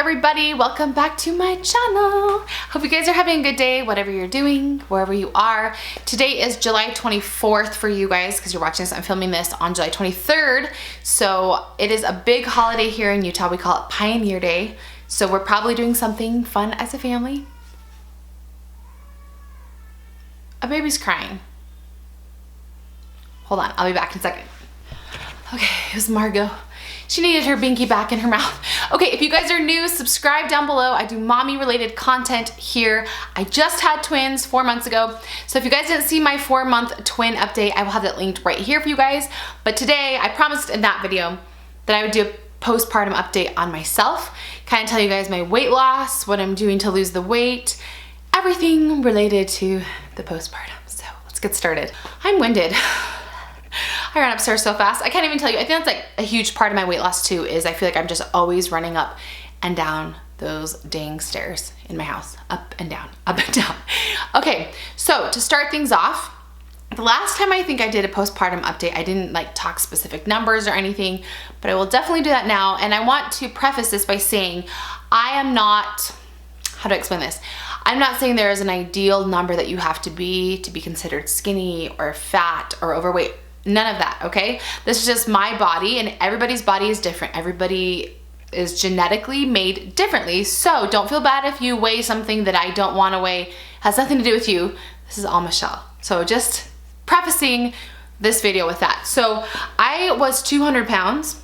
everybody, welcome back to my channel. Hope you guys are having a good day, whatever you're doing, wherever you are. Today is July 24th for you guys because you're watching this. I'm filming this on July 23rd. So it is a big holiday here in Utah. We call it Pioneer Day. So we're probably doing something fun as a family. A baby's crying. Hold on, I'll be back in a second. Okay, it was Margot. She needed her binky back in her mouth. Okay, if you guys are new, subscribe down below. I do mommy related content here. I just had twins 4 months ago. So if you guys didn't see my 4-month twin update, I will have that linked right here for you guys. But today, I promised in that video that I would do a postpartum update on myself. Kind of tell you guys my weight loss, what I'm doing to lose the weight, everything related to the postpartum. So let's get started. I'm winded. I ran upstairs so fast. I can't even tell you. I think that's like a huge part of my weight loss too, is I feel like I'm just always running up and down those dang stairs in my house. Up and down, up and down. Okay, so to start things off, the last time I think I did a postpartum update, I didn't like talk specific numbers or anything, but I will definitely do that now. And I want to preface this by saying I am not, how do I explain this? I'm not saying there is an ideal number that you have to be considered skinny or fat or overweight. None of that, okay? This is just my body, and everybody's body is different. Everybody is genetically made differently, so don't feel bad if you weigh something that I don't want to weigh. Has nothing to do with you. This is all Michelle. So just prefacing this video with that. So I was 200 pounds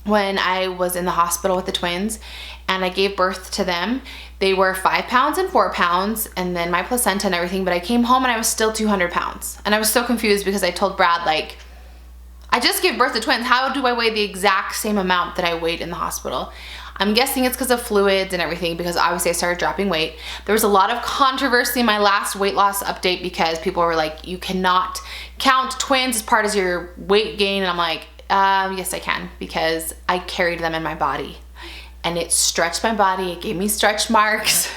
when I was in the hospital with the twins, and I gave birth to them. They were 5 pounds and 4 pounds, and then my placenta and everything, but I came home and I was still 200 pounds. And I was so confused because I told Brad, like, I just gave birth to twins. How do I weigh the exact same amount that I weighed in the hospital? I'm guessing it's because of fluids and everything, because obviously I started dropping weight. There was a lot of controversy in my last weight loss update because people were like, you cannot count twins as part of your weight gain. And I'm like, yes I can, because I carried them in my body. And it stretched my body, it gave me stretch marks.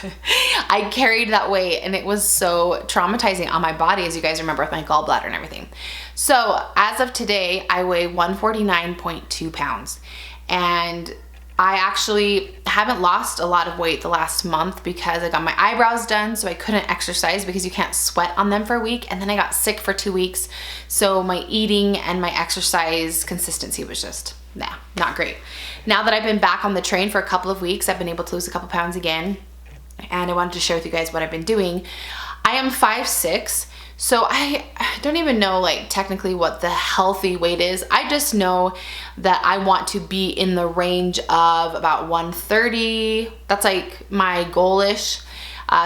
I carried that weight and it was so traumatizing on my body, as you guys remember, with my gallbladder and everything. So as of today, I weigh 149.2 pounds. And I actually haven't lost a lot of weight the last month because I got my eyebrows done, so I couldn't exercise because you can't sweat on them for a week. And then I got sick for 2 weeks. So my eating and my exercise consistency was just, nah, not great. Now that I've been back on the train for a couple of weeks, I've been able to lose a couple pounds again. And I wanted to share with you guys what I've been doing. I am 5'6", so I don't even know like technically what the healthy weight is. I just know that I want to be in the range of about 130. That's like my goal-ish.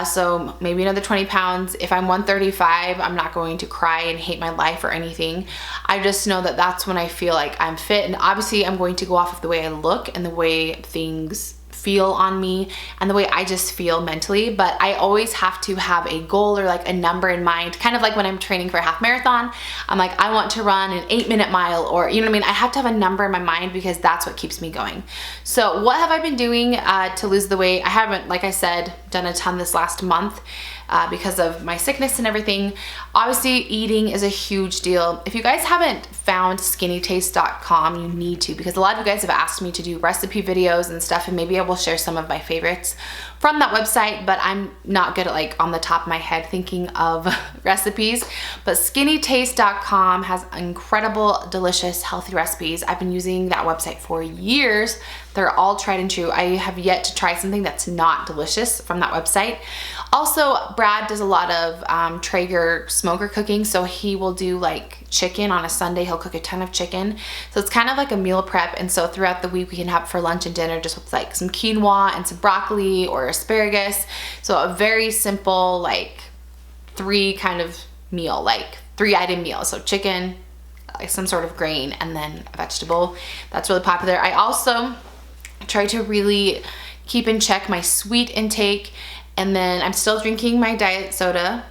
So maybe another 20 pounds. If I'm 135, I'm not going to cry and hate my life or anything. I just know that that's when I feel like I'm fit. And obviously I'm going to go off of the way I look and the way things feel on me and the way I just feel mentally. But I always have to have a goal or like a number in mind, kind of like when I'm training for a half marathon. I'm like, I want to run an 8-minute mile, or you know what I mean? I have to have a number in my mind because that's what keeps me going. So what have I been doing to lose the weight? I haven't, like I said, done a ton this last month because of my sickness and everything. Obviously eating is a huge deal. If you guys haven't found skinnytaste.com, you need to, because a lot of you guys have asked me to do recipe videos and stuff, and maybe I will share some of my favorites from that website, but I'm not good at like on the top of my head thinking of recipes. But skinnytaste.com has incredible, delicious, healthy recipes. I've been using that website for years. They're all tried and true. I have yet to try something that's not delicious from that website. Also, Brad does a lot of Traeger smoker cooking, so he will do like chicken on a Sunday. He'll cook a ton of chicken. So it's kind of like a meal prep, and so throughout the week we can have for lunch and dinner just with like some quinoa and some broccoli or asparagus. So a very simple like 3 kind of meal, like 3-item meal. So chicken, like some sort of grain, and then a vegetable. That's really popular. I also try to really keep in check my sweet intake, and then I'm still drinking my diet soda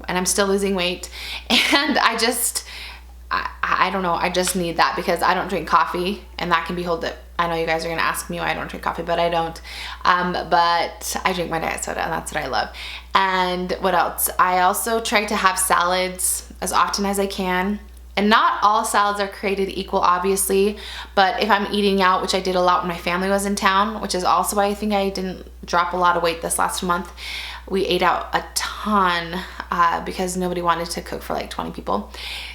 and I'm still losing weight. And I don't know, I just need that because I don't drink coffee, and that can be hold up. I know you guys are gonna ask me why I don't drink coffee, but I don't. But I drink my diet soda, and that's what I love. And what else? I also try to have salads as often as I can. And not all salads are created equal, obviously, but if I'm eating out, which I did a lot when my family was in town, which is also why I think I didn't drop a lot of weight this last month. We ate out a ton because nobody wanted to cook for like 20 people.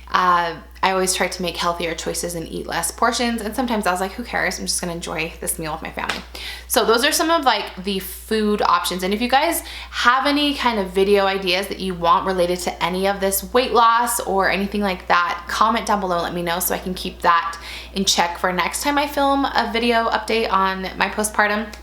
I always try to make healthier choices and eat less portions, and sometimes I was like, who cares? I'm just gonna enjoy this meal with my family. So those are some of like the food options. And if you guys have any kind of video ideas that you want related to any of this weight loss or anything like that, comment down below, let me know so I can keep that in check for next time I film a video update on my postpartum.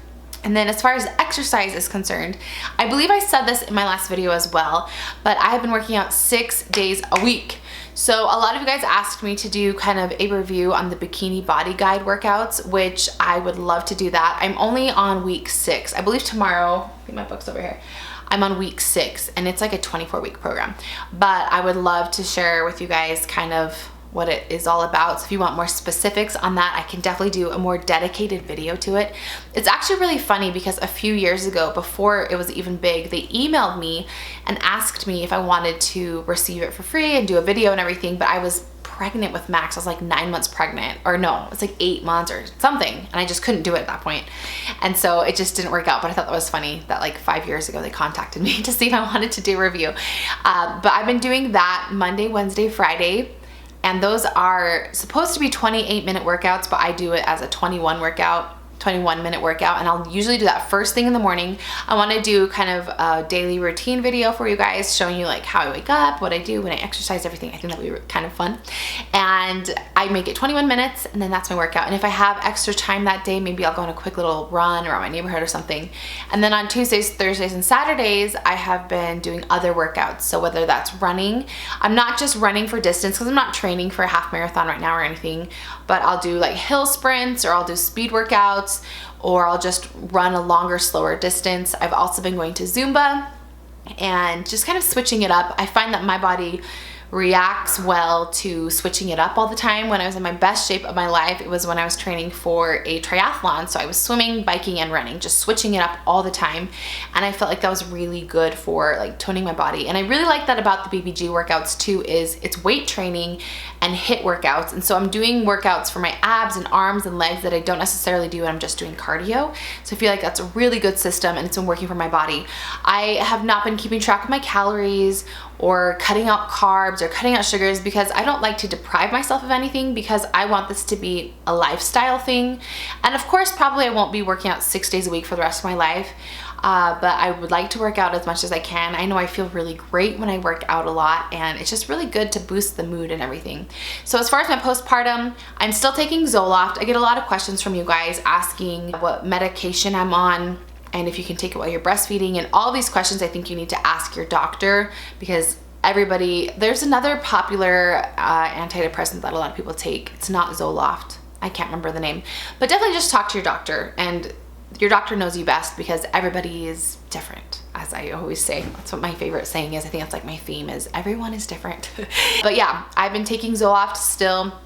And then as far as exercise is concerned, I believe I said this in my last video as well, but I have been working out 6 days a week. So a lot of you guys asked me to do kind of a review on the Bikini Body Guide workouts, which I would love to do that. I'm only on week 6. I believe tomorrow, I think my book's over here, I'm on week 6, and it's like a 24-week program. But I would love to share with you guys kind of what it is all about. So if you want more specifics on that, I can definitely do a more dedicated video to it. It's actually really funny because a few years ago, before it was even big, they emailed me and asked me if I wanted to receive it for free and do a video and everything, but I was pregnant with Max. I was like 9 months pregnant, or no, it's like 8 months or something, and I just couldn't do it at that point. And so it just didn't work out, but I thought that was funny that like 5 years ago they contacted me to see if I wanted to do a review. But I've been doing that Monday, Wednesday, Friday, and those are supposed to be 28-minute workouts, but I do it as a 21-minute workout, and I'll usually do that first thing in the morning. I want to do kind of a daily routine video for you guys, showing you like how I wake up, what I do when I exercise, everything. I think that'll be kind of fun. And I make it 21 minutes, and then that's my workout. And if I have extra time that day, maybe I'll go on a quick little run around my neighborhood or something. And then on Tuesdays, Thursdays, and Saturdays, I have been doing other workouts. So whether that's running, I'm not just running for distance because I'm not training for a half marathon right now or anything, but I'll do like hill sprints, or I'll do speed workouts, or I'll just run a longer, slower distance. I've also been going to Zumba and just kind of switching it up. I find that my body reacts well to switching it up all the time. When I was in my best shape of my life, it was when I was training for a triathlon. So I was swimming, biking, and running, just switching it up all the time. And I felt like that was really good for like toning my body. And I really like that about the BBG workouts too, is it's weight training and HIIT workouts. And so I'm doing workouts for my abs and arms and legs that I don't necessarily do when I'm just doing cardio. So I feel like that's a really good system, and it's been working for my body. I have not been keeping track of my calories or cutting out carbs or cutting out sugars because I don't like to deprive myself of anything, because I want this to be a lifestyle thing. And of course, probably I won't be working out 6 days a week for the rest of my life. But I would like to work out as much as I can. I know I feel really great when I work out a lot, and it's just really good to boost the mood and everything. So as far as my postpartum, I'm still taking Zoloft. I get a lot of questions from you guys asking what medication I'm on and if you can take it while you're breastfeeding, and all these questions I think you need to ask your doctor, because there's another popular antidepressant that a lot of people take. It's not Zoloft. I can't remember the name, but definitely just talk to your doctor, and your doctor knows you best because everybody is different, as I always say. That's what my favorite saying is. I think that's like my theme, is everyone is different. But yeah, I've been taking Zoloft still.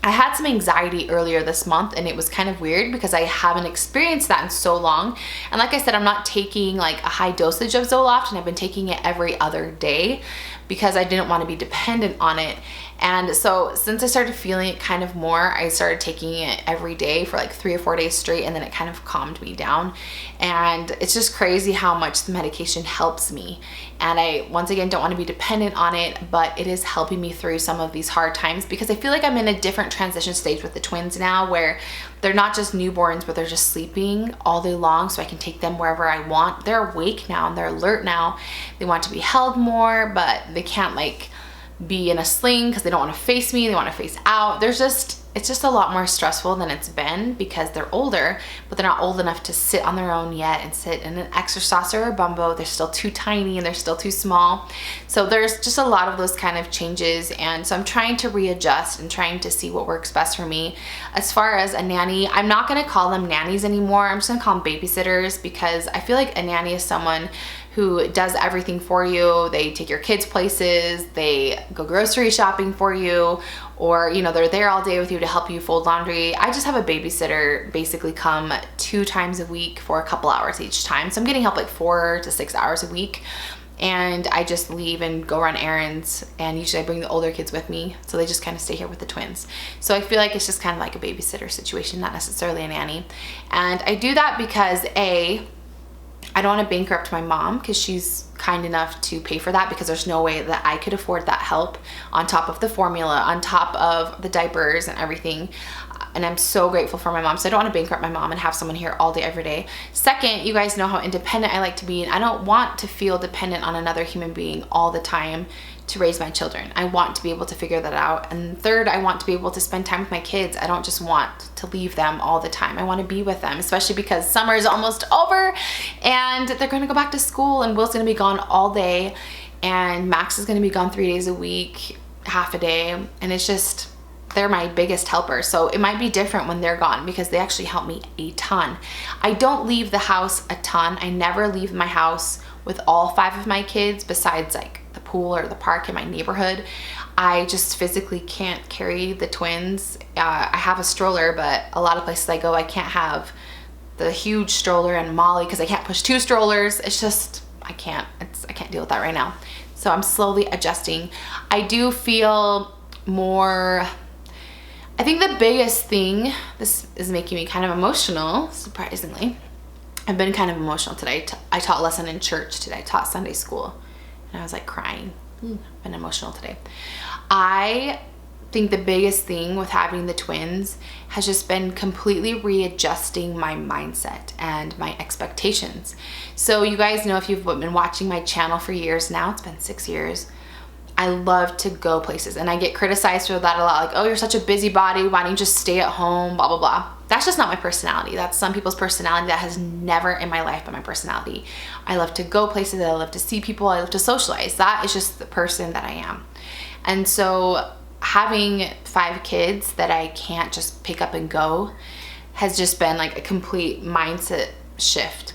I had some anxiety earlier this month, and it was kind of weird because I haven't experienced that in so long. And like I said, I'm not taking like a high dosage of Zoloft, and I've been taking it every other day because I didn't want to be dependent on it. And so since I started feeling it kind of more, I started taking it every day for like 3 or 4 days straight, and then it kind of calmed me down. And it's just crazy how much the medication helps me. And I, once again, don't want to be dependent on it, but it is helping me through some of these hard times, because I feel like I'm in a different transition stage with the twins now, where they're not just newborns, but they're just sleeping all day long, so I can take them wherever I want. They're awake now and they're alert now. They want to be held more, but they can't like be in a sling because they don't want to face me. They want to face out. It's just a lot more stressful than it's been because they're older, but they're not old enough to sit on their own yet and sit in an exerciser or bumbo. They're still too tiny and they're still too small. So there's just a lot of those kind of changes. And so I'm trying to readjust and trying to see what works best for me. As far as a nanny, I'm not going to call them nannies anymore. I'm just going to call them babysitters, because I feel like a nanny is someone who does everything for you. They take your kids places, they go grocery shopping for you, or you know, they're there all day with you to help you fold laundry. I just have a babysitter basically come 2 times a week for a couple hours each time. So I'm getting help like 4 to 6 hours a week. and I just leave and go run errands, and usually I bring the older kids with me, so they just kind of stay here with the twins. So I feel like it's just kind of like a babysitter situation, not necessarily a nanny. And I do that because I don't want to bankrupt my mom, because she's kind enough to pay for that, because there's no way that I could afford that help on top of the formula, on top of the diapers and everything. And I'm so grateful for my mom. So I don't want to bankrupt my mom and have someone here all day, every day. Second, you guys know how independent I like to be, and I don't want to feel dependent on another human being all the time to raise my children. I want to be able to figure that out. And third, I want to be able to spend time with my kids. I don't just want to leave them all the time. I want to be with them, especially because summer is almost over and they're going to go back to school, and Will's going to be gone all day, and Max is going to be gone 3 days a week, half a day. And it's just, they're my biggest helper. So it might be different when they're gone, because they actually help me a ton. I don't leave the house a ton. I never leave my house with all 5 of my kids, besides like the pool or the park in my neighborhood. I just physically can't carry the twins. I have a stroller, but a lot of places I go, I can't have the huge stroller and Molly, because I can't push 2 strollers. It's just, I can't deal with that right now. So I'm slowly adjusting. I do feel more, I think the biggest thing, this is making me kind of emotional, surprisingly. I've been kind of emotional today. I taught a lesson in church today. I taught Sunday school, and I was like crying. I've been emotional today. I think the biggest thing with having the twins has just been completely readjusting my mindset and my expectations. So you guys know, if you've been watching my channel for years now, it's been 6 years, I love to go places, and I get criticized for that a lot. Like, oh, you're such a busybody. Why don't you just stay at home, blah, blah, blah. That's just not my personality. That's some people's personality. That has never in my life been my personality. I love to go places. I love to see people. I love to socialize. That is just the person that I am. And so having 5 kids that I can't just pick up and go has just been like a complete mindset shift.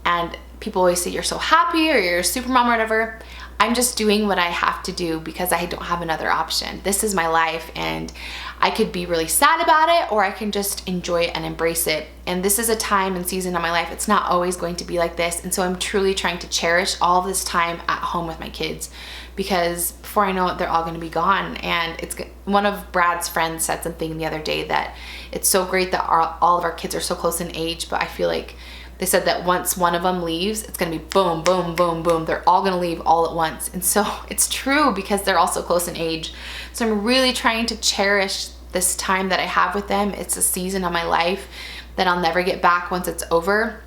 And people always say you're so happy, or you're a super mom, or whatever. I'm just doing what I have to do because I don't have another option. This is my life, and I could be really sad about it, or I can just enjoy it and embrace it. And this is a time and season of my life. It's not always going to be like this. And so I'm truly trying to cherish all of this time at home with my kids, because before I know it, they're all going to be gone. And it's, one of Brad's friends said something the other day, that it's so great that all of our kids are so close in age, but I feel like they said that once one of them leaves, it's gonna be boom, boom, boom, boom. They're all gonna leave all at once. And so it's true, because they're all so close in age. So I'm really trying to cherish this time that I have with them. It's a season of my life that I'll never get back once it's over.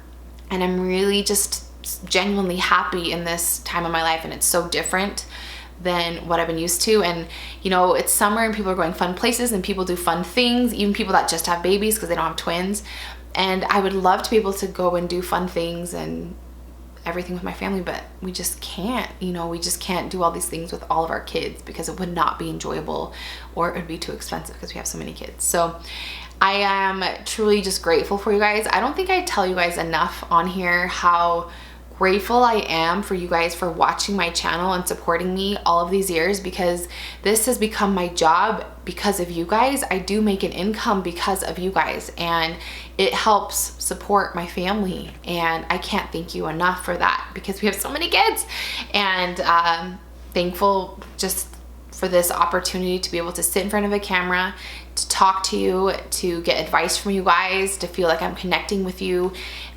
And I'm really just genuinely happy in this time of my life. And it's so different than what I've been used to. And you know, it's summer and people are going fun places, and people do fun things, even people that just have babies because they don't have twins. And I would love to be able to go and do fun things and everything with my family, but we just can't, you know, we just can't do all these things with all of our kids, because it would not be enjoyable, or it would be too expensive because we have so many kids. So I am truly just grateful for you guys. I don't think I tell you guys enough on here how grateful I am for you guys for watching my channel and supporting me all of these years, because this has become my job because of you guys. I do make an income because of you guys, and it helps support my family, and I can't thank you enough for that, because we have so many kids. And thankful just for this opportunity to be able to sit in front of a camera, to talk to you, to get advice from you guys, to feel like I'm connecting with you,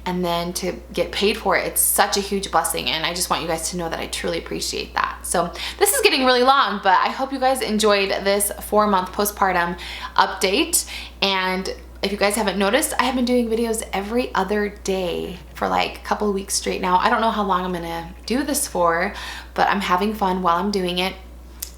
and then to get paid for it. It's such a huge blessing, and I just want you guys to know that I truly appreciate that. So this is getting really long, but I hope you guys enjoyed this 4-month postpartum update. And if you guys haven't noticed, I have been doing videos every other day for like a couple of weeks straight now. I don't know how long I'm gonna do this for, but I'm having fun while I'm doing it.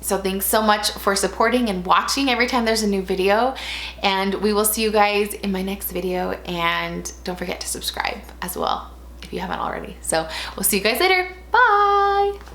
So thanks so much for supporting and watching every time there's a new video, and we will see you guys in my next video. And don't forget to subscribe as well if you haven't already. So we'll see you guys later. Bye.